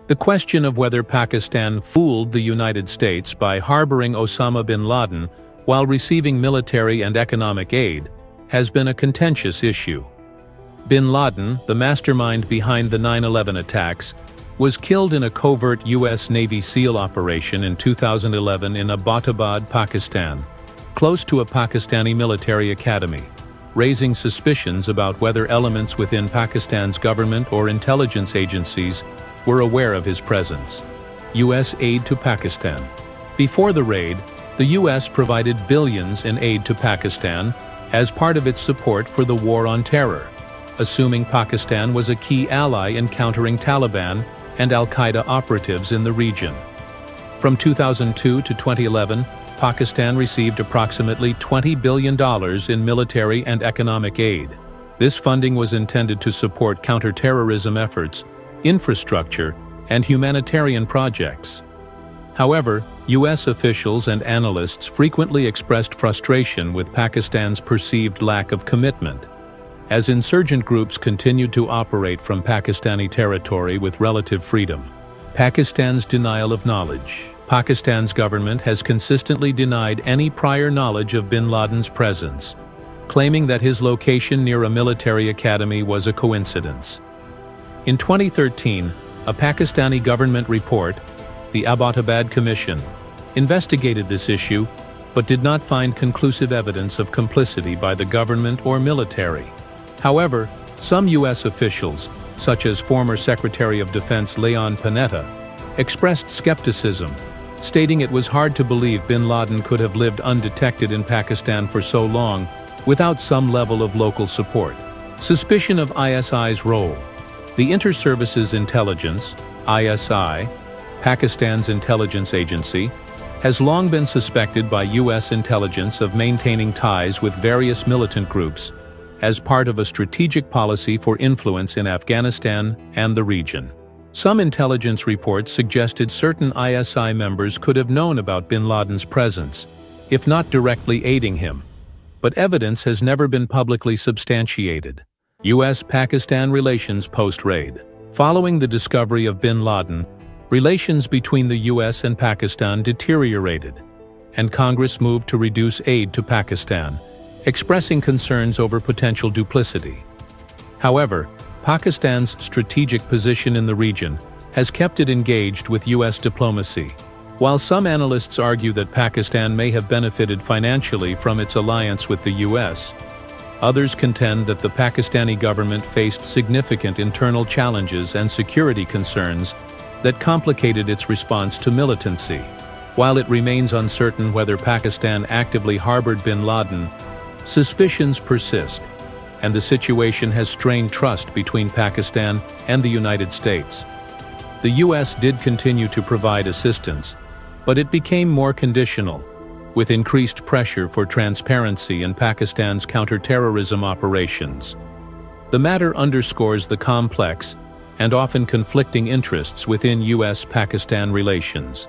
The question of whether Pakistan fooled the United States by harboring Osama bin Laden while receiving military and economic aid has been a contentious issue. Bin Laden, the mastermind behind the 9/11 attacks, was killed in a covert U.S. Navy SEAL operation in 2011 in Abbottabad, Pakistan, close to a Pakistani military academy, raising suspicions about whether elements within Pakistan's government or intelligence agencies were aware of his presence. U.S. aid to Pakistan. Before the raid, the U.S. provided billions in aid to Pakistan as part of its support for the war on terror, assuming Pakistan was a key ally in countering Taliban and al-Qaeda operatives in the region. From 2002 to 2011, Pakistan received approximately $20 billion in military and economic aid. This funding was intended to support counterterrorism efforts, infrastructure, and humanitarian projects. However, U.S. officials and analysts frequently expressed frustration with Pakistan's perceived lack of commitment, as insurgent groups continued to operate from Pakistani territory with relative freedom. Pakistan's denial of knowledge. Pakistan's government has consistently denied any prior knowledge of bin Laden's presence, claiming that his location near a military academy was a coincidence. In 2013, a Pakistani government report, the Abbottabad Commission, investigated this issue but did not find conclusive evidence of complicity by the government or military. However, some U.S. officials, such as former Secretary of Defense Leon Panetta, expressed skepticism, stating it was hard to believe bin Laden could have lived undetected in Pakistan for so long without some level of local support. Suspicion of ISI's role. The Inter-Services Intelligence, ISI, Pakistan's intelligence agency, has long been suspected by U.S. intelligence of maintaining ties with various militant groups as part of a strategic policy for influence in Afghanistan and the region. Some intelligence reports suggested certain ISI members could have known about bin Laden's presence, if not directly aiding him, but evidence has never been publicly substantiated. U.S.-Pakistan relations post-raid. Following the discovery of bin Laden, relations between the U.S. and Pakistan deteriorated, and Congress moved to reduce aid to Pakistan, expressing concerns over potential duplicity. However, Pakistan's strategic position in the region has kept it engaged with U.S. diplomacy. While some analysts argue that Pakistan may have benefited financially from its alliance with the U.S., others contend that the Pakistani government faced significant internal challenges and security concerns that complicated its response to militancy. While it remains uncertain whether Pakistan actively harbored bin Laden, suspicions persist, and the situation has strained trust between Pakistan and the United States. The U.S. did continue to provide assistance, but it became more conditional, with increased pressure for transparency in Pakistan's counterterrorism operations. The matter underscores the complex and often conflicting interests within U.S.-Pakistan relations.